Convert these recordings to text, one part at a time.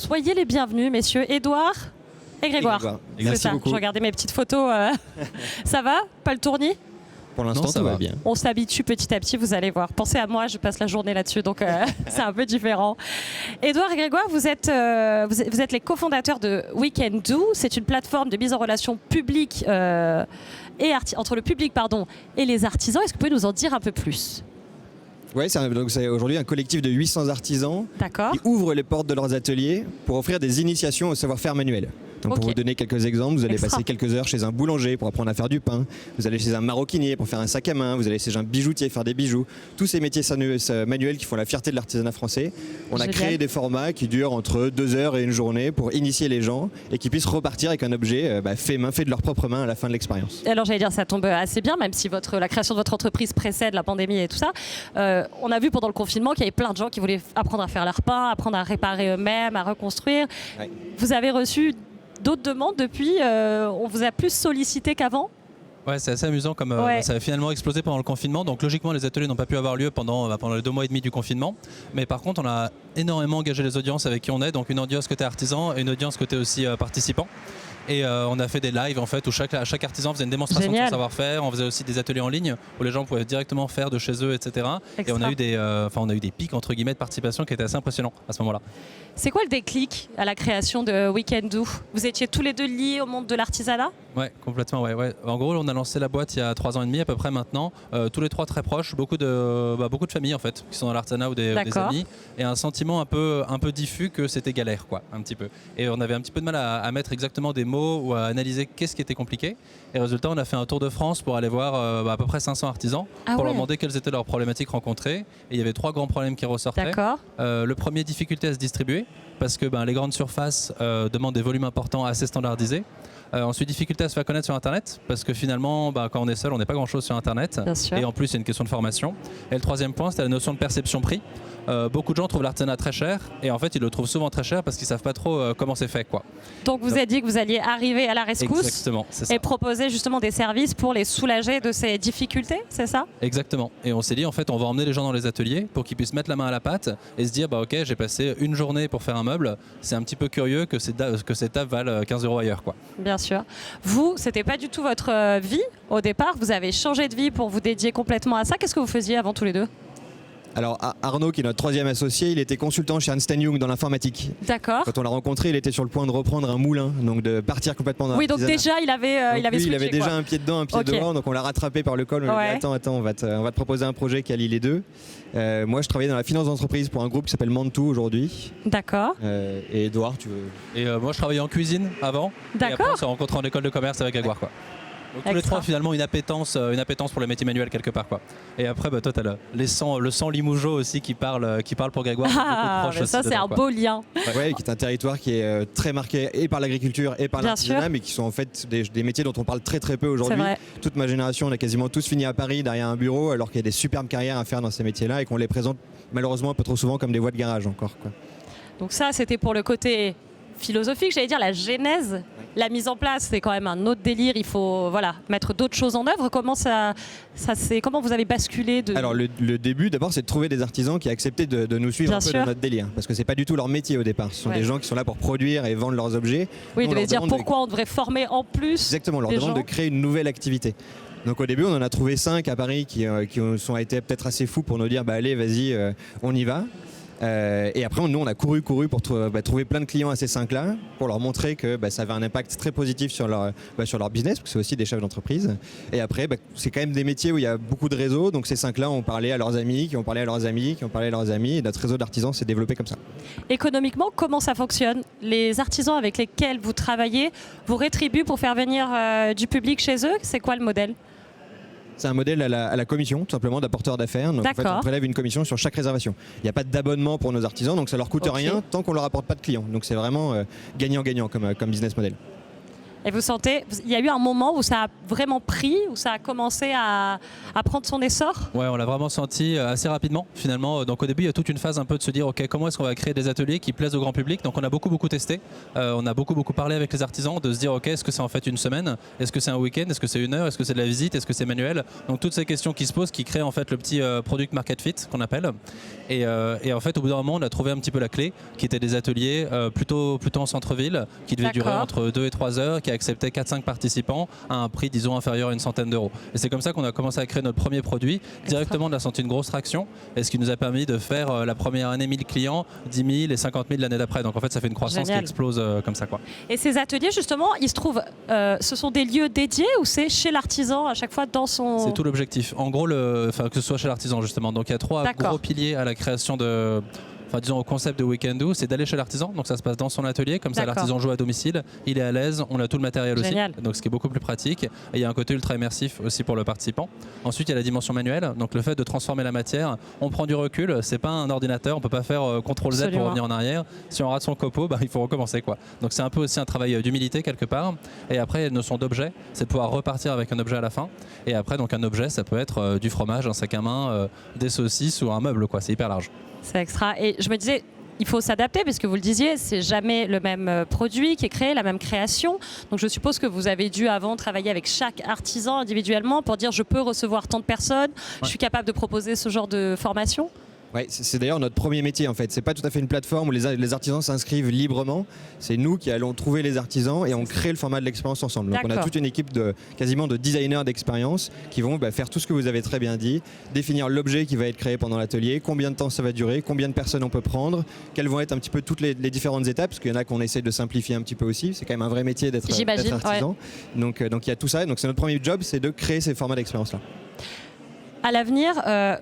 Soyez les bienvenus, messieurs. Édouard et Grégoire. Merci beaucoup. Je regardais mes petites photos. Ça va, Paul Tourny? Pour l'instant, ça va bien. On s'habitue petit à petit, vous allez voir. Pensez à moi, je passe la journée là-dessus, donc c'est un peu différent. Édouard et Grégoire, vous êtes les cofondateurs de Weekend Do. C'est une plateforme de mise en relation publique entre le public et les artisans. Est-ce que vous pouvez nous en dire un peu plus? Oui, c'est aujourd'hui un collectif de 800 artisans qui ouvrent les portes de leurs ateliers pour offrir des initiations au savoir-faire manuel. Donc pour vous donner quelques exemples, vous allez passer quelques heures chez un boulanger pour apprendre à faire du pain, vous allez chez un maroquinier pour faire un sac à main, vous allez chez un bijoutier faire des bijoux. Tous ces métiers manuels qui font la fierté de l'artisanat français. On a créé des formats qui durent entre 2 heures et une journée pour initier les gens et qu'ils puissent repartir avec un objet fait de leurs propres mains à la fin de l'expérience. Alors j'allais dire, ça tombe assez bien, même si la création de votre entreprise précède la pandémie et tout ça. On a vu pendant le confinement qu'il y avait plein de gens qui voulaient apprendre à faire leur pain, apprendre à réparer eux-mêmes, à reconstruire. Ouais. Vous avez reçu d'autres demandes depuis, on vous a plus sollicité qu'avant? Ouais, c'est assez amusant comme ça a finalement explosé pendant le confinement. Donc logiquement, les ateliers n'ont pas pu avoir lieu pendant les 2 mois et demi du confinement. Mais par contre, on a énormément engagé les audiences avec qui on est. Donc une audience côté artisan et une audience côté aussi participant. Et on a fait des lives en fait où chaque artisan faisait une démonstration de son savoir-faire. On faisait aussi des ateliers en ligne où les gens pouvaient directement faire de chez eux, etc. Et on a eu des pics entre guillemets de participation qui étaient assez impressionnants à ce moment-là. C'est quoi le déclic à la création de Weekend Do? Vous étiez tous les deux liés au monde de l'artisanat? Ouais, complètement. Ouais. En gros, on a lancé la boîte il y a 3 ans et demi à peu près maintenant. Tous les 3 très proches, beaucoup de familles en fait qui sont dans l'artisanat ou des amis, et un sentiment un peu diffus que c'était galère quoi, un petit peu. Et on avait un petit peu de mal à mettre exactement des mots ou à analyser qu'est-ce qui était compliqué. Et résultat, on a fait un tour de France pour aller voir à peu près 500 artisans pour leur demander quelles étaient leurs problématiques rencontrées. Et il y avait 3 grands problèmes qui ressortaient. Le premier, difficulté à se distribuer parce que les grandes surfaces demandent des volumes importants assez standardisés. Ensuite, difficulté à se faire connaître sur Internet, parce que finalement, quand on est seul, on n'est pas grand-chose sur Internet. Et en plus, il y a une question de formation. Et le troisième point, c'était la notion de perception-prix. Beaucoup de gens trouvent l'artisanat très cher, et en fait, ils le trouvent souvent très cher parce qu'ils ne savent pas trop comment c'est fait, quoi. Donc, vous avez dit que vous alliez arriver à la rescousse. Exactement, c'est ça. Et proposer justement des services pour les soulager de ces difficultés, c'est ça? Exactement. Et on s'est dit, en fait, on va emmener les gens dans les ateliers pour qu'ils puissent mettre la main à la pâte et se dire, ok, j'ai passé une journée pour faire un meuble. C'est un petit peu curieux que cette table vale 15 € ailleurs, quoi. Bien sûr. Vous, c'était pas du tout votre vie au départ. Vous avez changé de vie pour vous dédier complètement à ça. Qu'est-ce que vous faisiez avant tous les deux? Alors Arnaud, qui est notre 3e associé, il était consultant chez Ernst & Young dans l'informatique. D'accord. Quand on l'a rencontré, il était sur le point de reprendre un moulin, donc de partir complètement dans l'artisanat. Oui, donc déjà il avait déjà un pied dedans, un pied dehors, donc on l'a rattrapé par le col. On lui a dit attends, on va te proposer un projet qui allie les deux. Moi, je travaillais dans la finance d'entreprise pour un groupe qui s'appelle Mantou aujourd'hui. D'accord. Et Édouard, tu veux? Et moi, je travaillais en cuisine avant. D'accord. Et après, on s'est rencontrés en école de commerce avec Grégoire, quoi. Donc, tous les 3 finalement une appétence pour les métiers manuels quelque part, quoi. Et après toi tu as le sang Limougeot aussi qui parle pour Grégoire. Ça c'est un beau lien. Ouais, qui est un territoire qui est très marqué et par l'agriculture et par l'artisanat, mais qui sont en fait des métiers dont on parle très très peu aujourd'hui. Toute ma génération, on a quasiment tous fini à Paris derrière un bureau, alors qu'il y a des superbes carrières à faire dans ces métiers-là et qu'on les présente malheureusement un peu trop souvent comme des voies de garage encore, quoi. Donc ça c'était pour le côté philosophique, j'allais dire la genèse. La mise en place, c'est quand même un autre délire. Il faut mettre d'autres choses en œuvre. Comment vous avez basculé Alors le début, d'abord, c'est de trouver des artisans qui acceptaient de nous suivre un peu dans notre délire, parce que c'est pas du tout leur métier au départ. Ce sont des gens qui sont là pour produire et vendre leurs objets. Oui, ils devaient se dire pourquoi on devrait former en plus. Exactement, on leur demande de créer une nouvelle activité. Donc au début, on en a trouvé 5 à Paris qui ont été peut-être assez fous pour nous dire allez, vas-y, on y va. Et après, nous, on a couru pour trouver plein de clients à ces 5-là, pour leur montrer que ça avait un impact très positif sur leur business, parce que c'est aussi des chefs d'entreprise. Et après, c'est quand même des métiers où il y a beaucoup de réseaux, donc ces 5-là ont parlé à leurs amis, qui ont parlé à leurs amis, qui ont parlé à leurs amis, et notre réseau d'artisans s'est développé comme ça. Économiquement, comment ça fonctionne? Les artisans avec lesquels vous travaillez vous rétribuent pour faire venir du public chez eux? C'est quoi le modèle? C'est un modèle à la commission, tout simplement, d'apporteur d'affaires. Donc en fait, on prélève une commission sur chaque réservation. Il n'y a pas d'abonnement pour nos artisans, donc ça leur coûte rien tant qu'on leur apporte pas de clients. Donc c'est vraiment gagnant-gagnant comme business model. Et vous sentez, il y a eu un moment où ça a vraiment pris, où ça a commencé à prendre son essor? Ouais, on l'a vraiment senti assez rapidement finalement. Donc au début, il y a toute une phase un peu de se dire, ok, comment est-ce qu'on va créer des ateliers qui plaisent au grand public? Donc on a beaucoup testé, on a beaucoup parlé avec les artisans, de se dire, ok, est-ce que c'est en fait une semaine? Est-ce que c'est un week-end? Est-ce que c'est une heure? Est-ce que c'est de la visite? Est-ce que c'est manuel? Donc toutes ces questions qui se posent, qui créent en fait le petit product market fit qu'on appelle. Et en fait, au bout d'un moment, on a trouvé un petit peu la clé, qui étaient des ateliers plutôt en centre-ville, qui devaient durer entre 2 et 3 heures, qui acceptaient 4-5 participants à un prix, disons, inférieur à une centaine d'euros. Et c'est comme ça qu'on a commencé à créer notre premier produit. Directement, on a senti une grosse traction, et ce qui nous a permis de faire la première année 1000 clients, 10 000 et 50 000 l'année d'après. Donc en fait, ça fait une croissance qui explose comme ça, quoi. Et ces ateliers, justement, ils se trouvent, ce sont des lieux dédiés ou c'est chez l'artisan à chaque fois dans son... C'est tout l'objectif. En gros, que ce soit chez l'artisan, justement. Donc il y a 3 gros piliers à la création de... Enfin, disons, au concept de Weekend Do, c'est d'aller chez l'artisan, donc ça se passe dans son atelier, comme ça l'artisan joue à domicile, il est à l'aise, on a tout le matériel aussi, donc ce qui est beaucoup plus pratique, et il y a un côté ultra immersif aussi pour le participant. Ensuite, il y a la dimension manuelle, donc le fait de transformer la matière, on prend du recul, c'est pas un ordinateur, on peut pas faire CTRL-Z pour revenir en arrière, si on rate son copeau, il faut recommencer, quoi. Donc c'est un peu aussi un travail d'humilité quelque part, et après, il y a une notion d'objet, c'est de pouvoir repartir avec un objet à la fin, et après, donc un objet, ça peut être du fromage, un sac à main, des saucisses ou un meuble, quoi, c'est hyper large. C'est extra. Et je me disais, il faut s'adapter, parce que vous le disiez, c'est jamais le même produit qui est créé, la même création. Donc je suppose que vous avez dû avant travailler avec chaque artisan individuellement pour dire je peux recevoir tant de personnes, je suis capable de proposer ce genre de formation. Ouais, c'est d'ailleurs notre premier métier en fait. C'est pas tout à fait une plateforme où les artisans s'inscrivent librement. C'est nous qui allons trouver les artisans et on crée le format de l'expérience ensemble. Donc on a toute une équipe quasiment de designers d'expérience qui vont faire tout ce que vous avez très bien dit, définir l'objet qui va être créé pendant l'atelier, combien de temps ça va durer, combien de personnes on peut prendre, quelles vont être un petit peu toutes les différentes étapes, parce qu'il y en a qu'on essaie de simplifier un petit peu aussi. C'est quand même un vrai métier d'être artisan. Ouais. Donc il y a tout ça. Donc c'est notre premier job, c'est de créer ces formats d'expérience là. À l'avenir,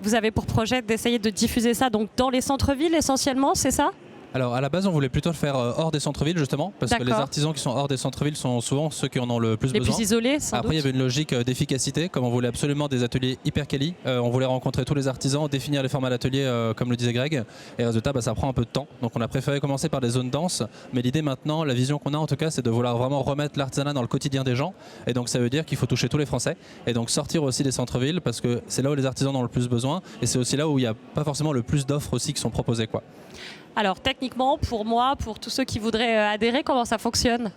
vous avez pour projet d'essayer de diffuser ça donc dans les centres-villes essentiellement, c'est ça ? Alors à la base on voulait plutôt le faire hors des centres-villes justement parce que les artisans qui sont hors des centres-villes sont souvent ceux qui en ont le plus besoin. Les plus isolés sans doute. Après il y avait une logique d'efficacité, comme on voulait absolument des ateliers hyper quali, on voulait rencontrer tous les artisans, définir les formats d'atelier comme le disait Greg, et résultat ça prend un peu de temps. Donc on a préféré commencer par des zones denses, mais l'idée maintenant, la vision qu'on a en tout cas, c'est de vouloir vraiment remettre l'artisanat dans le quotidien des gens, et donc ça veut dire qu'il faut toucher tous les Français, et donc sortir aussi des centres-villes parce que c'est là où les artisans en ont le plus besoin, et c'est aussi là où il n'y a pas forcément le plus d'offres aussi qui sont proposées, quoi. Alors techniquement, pour moi, pour tous ceux qui voudraient adhérer, comment ça fonctionne ?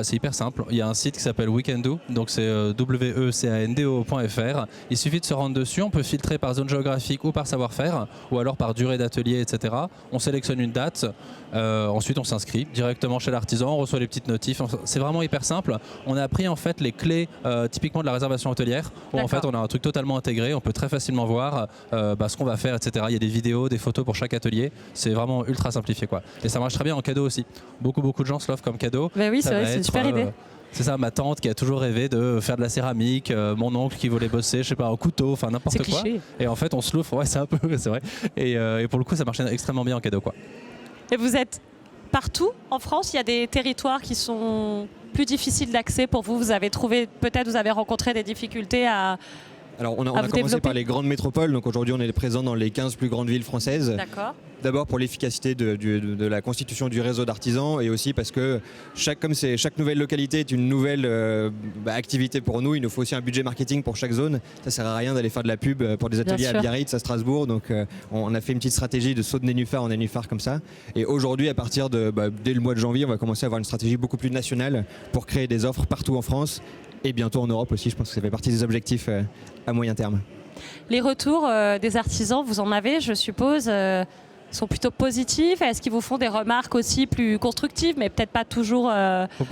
C'est hyper simple. Il y a un site qui s'appelle Weekend Do, donc c'est wecando.fr. Il suffit de se rendre dessus. On peut filtrer par zone géographique ou par savoir-faire, ou alors par durée d'atelier, etc. On sélectionne une date. Ensuite, on s'inscrit directement chez l'artisan. On reçoit les petites notifs. C'est vraiment hyper simple. On a appris en fait les clés typiquement de la réservation hôtelière, où en fait on a un truc totalement intégré. On peut très facilement voir ce qu'on va faire, etc. Il y a des vidéos, des photos pour chaque atelier. C'est vraiment ultra simplifié, quoi. Et ça marche très bien en cadeau aussi. Beaucoup de gens se l'offrent comme cadeau. Mais oui, c'est vrai. C'est une super idée. C'est ça, ma tante qui a toujours rêvé de faire de la céramique, mon oncle qui voulait bosser, je sais pas, un couteau, enfin n'importe quoi. Cliché. Et en fait, on se l'offre, ouais, c'est un peu, c'est vrai. Et pour le coup, ça marchait extrêmement bien en cadeau, quoi. Et vous êtes partout en France, il y a des territoires qui sont plus difficiles d'accès pour vous. Vous avez trouvé, peut-être vous avez rencontré des difficultés à... Alors on a commencé par les grandes métropoles, donc aujourd'hui on est présent dans les 15 plus grandes villes françaises. D'accord. D'abord pour l'efficacité de la constitution du réseau d'artisans et aussi parce que chaque nouvelle localité est une nouvelle activité pour nous. Il nous faut aussi un budget marketing pour chaque zone. Ça sert à rien d'aller faire de la pub pour des ateliers à Biarritz, à Strasbourg. Donc on a fait une petite stratégie de saut de nénuphar en nénuphar comme ça. Et aujourd'hui, à partir dès le mois de janvier, on va commencer à avoir une stratégie beaucoup plus nationale pour créer des offres partout en France et bientôt en Europe aussi. Je pense que ça fait partie des objectifs à moyen terme. Les retours des artisans, vous en avez, je suppose sont plutôt positifs. Est-ce qu'ils vous font des remarques aussi plus constructives, mais peut-être pas toujours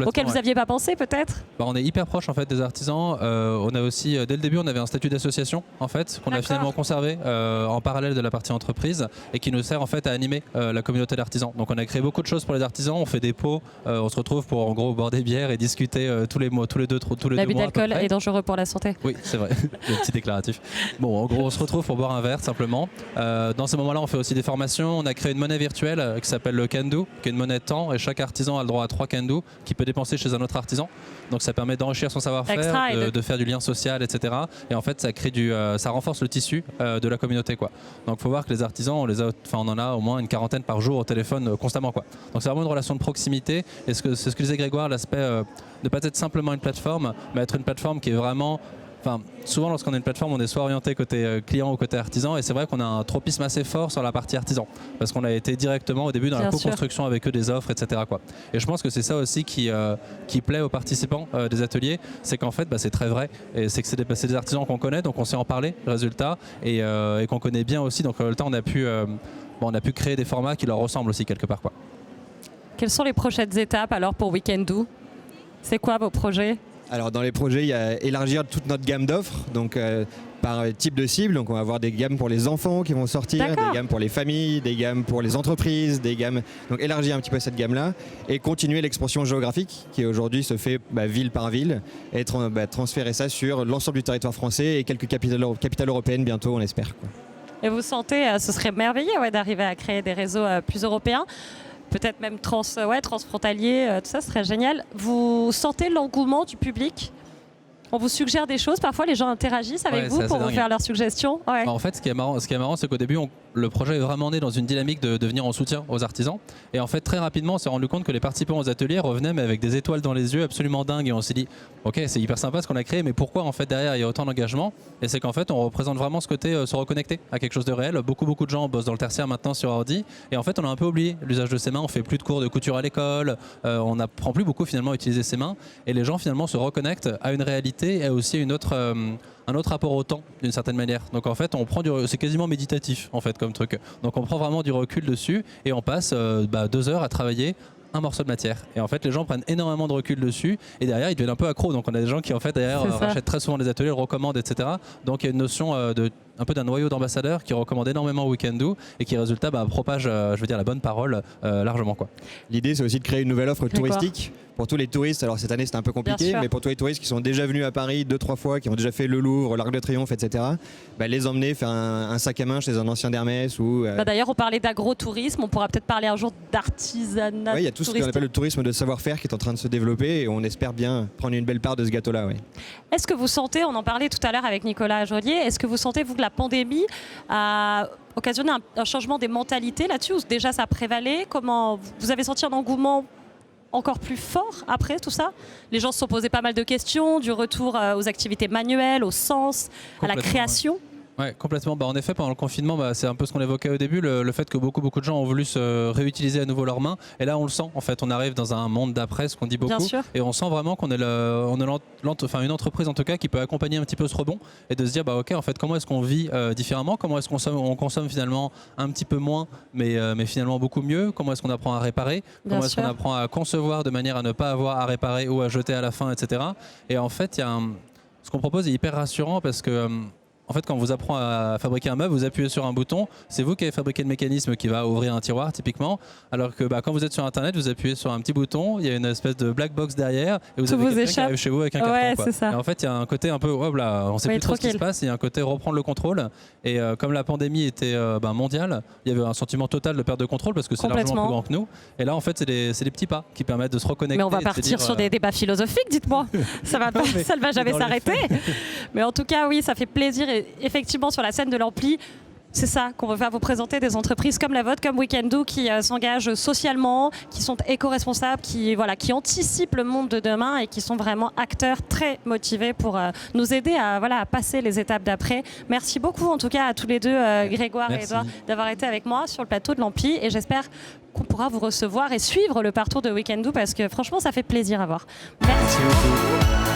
auxquelles vous n'aviez pas pensé peut-être ? On est hyper proche en fait des artisans. On a aussi, dès le début, on avait un statut d'association en fait qu'on a finalement conservé en parallèle de la partie entreprise et qui nous sert en fait à animer la communauté d'artisans. Donc on a créé beaucoup de choses pour les artisans. On fait des pots, on se retrouve pour en gros boire des bières et discuter tous les mois, tous les deux mois. L'abus d'alcool est dangereux pour la santé. Oui, c'est vrai. Le petit déclaratif. Bon, en gros, on se retrouve pour boire un verre simplement. Dans ces moments-là, on fait aussi des formations. premièrement, on a créé une monnaie virtuelle qui s'appelle le Can-Do, qui est une monnaie de temps, et chaque artisan a le droit à 3 Can-Do qu'il peut dépenser chez un autre artisan. Donc ça permet d'enrichir son savoir-faire, de faire du lien social, etc. Et en fait, ça renforce le tissu de la communauté, quoi. Donc il faut voir que les artisans, on en a au moins une quarantaine par jour au téléphone constamment, quoi. Donc c'est vraiment une relation de proximité. Et c'est ce que disait Grégoire, l'aspect de ne pas être simplement une plateforme, mais être une plateforme qui est vraiment... Enfin, souvent lorsqu'on a une plateforme, on est soit orienté côté client ou côté artisan, et c'est vrai qu'on a un tropisme assez fort sur la partie artisan, parce qu'on a été directement au début dans la co-construction avec eux des offres, etc., quoi. Et je pense que c'est ça aussi qui plaît aux participants des ateliers, c'est qu'en fait c'est très vrai, et c'est que c'est des artisans qu'on connaît, donc on sait en parler, résultat, et qu'on connaît bien aussi, donc le temps on a pu créer des formats qui leur ressemblent aussi quelque part, quoi. Quelles sont les prochaines étapes alors pour Weekend Do? C'est quoi vos projets? Alors dans les projets, il y a élargir toute notre gamme d'offres, donc par type de cible. Donc on va avoir des gammes pour les enfants qui vont sortir, des gammes pour les familles, des gammes pour les entreprises, des gammes. Donc élargir un petit peu cette gamme-là et continuer l'expansion géographique qui aujourd'hui se fait ville par ville et transférer ça sur l'ensemble du territoire français et quelques capitales européennes bientôt, on espère, quoi. Et vous sentez, ce serait merveilleux d'arriver à créer des réseaux plus européens, peut-être même transfrontaliers, tout ça serait génial. Vous sentez l'engouement du public? On vous suggère des choses, parfois les gens interagissent avec vous pour vous faire leurs suggestions. Ouais. En fait, ce qui est marrant, c'est qu'au début, le projet est vraiment né dans une dynamique de venir en soutien aux artisans. Et en fait, très rapidement, on s'est rendu compte que les participants aux ateliers revenaient mais avec des étoiles dans les yeux absolument dingues. Et on s'est dit, ok, c'est hyper sympa ce qu'on a créé, mais pourquoi en fait derrière il y a autant d'engagement? Et c'est qu'en fait, on représente vraiment ce côté se reconnecter à quelque chose de réel. Beaucoup de gens bossent dans le tertiaire maintenant sur ordi. Et en fait, on a un peu oublié l'usage de ses mains. On fait plus de cours de couture à l'école. On n'apprend plus beaucoup finalement à utiliser ses mains. Et les gens finalement se reconnectent à une réalité et aussi à un autre rapport au temps d'une certaine manière. Donc en fait, c'est quasiment méditatif en fait comme truc. Donc on prend vraiment du recul dessus et on passe 2 heures à travailler un morceau de matière. Et en fait, les gens prennent énormément de recul dessus et derrière, ils deviennent un peu accros. Donc on a des gens qui en fait derrière rachètent très souvent des ateliers, le recommandent, etc. Donc il y a une notion un peu d'un noyau d'ambassadeurs qui recommande énormément Weekend Do et qui résultat propage la bonne parole largement, quoi. L'idée, c'est aussi de créer une nouvelle offre touristique pour tous les touristes. Alors cette année c'était un peu compliqué, mais pour tous les touristes qui sont déjà venus à Paris 2-3 fois, qui ont déjà fait le Louvre, l'Arc de Triomphe, etc., les emmener faire un sac à main chez un ancien d'Hermès ou... D'ailleurs on parlait d'agro-tourisme, on pourra peut-être parler un jour d'artisanat. Oui, il y a tout ce qu'on appelle le tourisme de savoir-faire qui est en train de se développer et on espère bien prendre une belle part de ce gâteau-là. Ouais. Est-ce que vous sentez, on en parlait tout à l'heure avec Nicolas Joliet, est-ce que vous sentez vous que la pandémie a occasionné un changement des mentalités là-dessus ou déjà ça prévalait? Comment vous avez senti un engouement encore plus fort après tout ça? Les gens se sont posés pas mal de questions, du retour aux activités manuelles, au sens, à la création. Ouais, complètement. En effet, pendant le confinement, c'est un peu ce qu'on évoquait au début, le fait que beaucoup de gens ont voulu se réutiliser à nouveau leurs mains. Et là, on le sent. En fait, on arrive dans un monde d'après, ce qu'on dit beaucoup. Et on sent vraiment qu'on est une entreprise en tout cas qui peut accompagner un petit peu ce rebond et de se dire, ok, en fait, comment est-ce qu'on vit différemment? Comment est-ce qu'on consomme finalement un petit peu moins, mais finalement beaucoup mieux? Comment est-ce qu'on apprend à réparer? Comment est-ce qu'on apprend à concevoir de manière à ne pas avoir à réparer ou à jeter à la fin, etc. Et en fait, ce qu'on propose est hyper rassurant parce que en fait, quand on vous apprend à fabriquer un meuble, vous appuyez sur un bouton, c'est vous qui avez fabriqué le mécanisme qui va ouvrir un tiroir typiquement, alors que quand vous êtes sur Internet, vous appuyez sur un petit bouton, il y a une espèce de black box derrière et vous avez quelqu'un qui arrive chez vous avec un carton. C'est ça. Et en fait, il y a un côté un peu, on ne sait plus trop ce qui se passe, il y a un côté reprendre le contrôle. Et comme la pandémie était mondiale, il y avait un sentiment total de perte de contrôle parce que c'est largement plus grand que nous. Et là, en fait, c'est des petits pas qui permettent de se reconnecter. Mais on va partir sur des débats philosophiques, dites-moi. Ça ne va jamais s'arrêter. Mais en tout cas, oui, ça fait plaisir. Et effectivement, sur la scène de l'Ampli, c'est ça qu'on va vous présenter, des entreprises comme la vôtre, comme Weekend Do, qui s'engagent socialement, qui sont éco-responsables, qui anticipent le monde de demain et qui sont vraiment acteurs très motivés pour nous aider à passer les étapes d'après. Merci beaucoup en tout cas à tous les deux, Grégoire et Edouard, d'avoir été avec moi sur le plateau de l'Ampli et j'espère qu'on pourra vous recevoir et suivre le parcours de Weekend Do parce que franchement ça fait plaisir à voir. Merci beaucoup.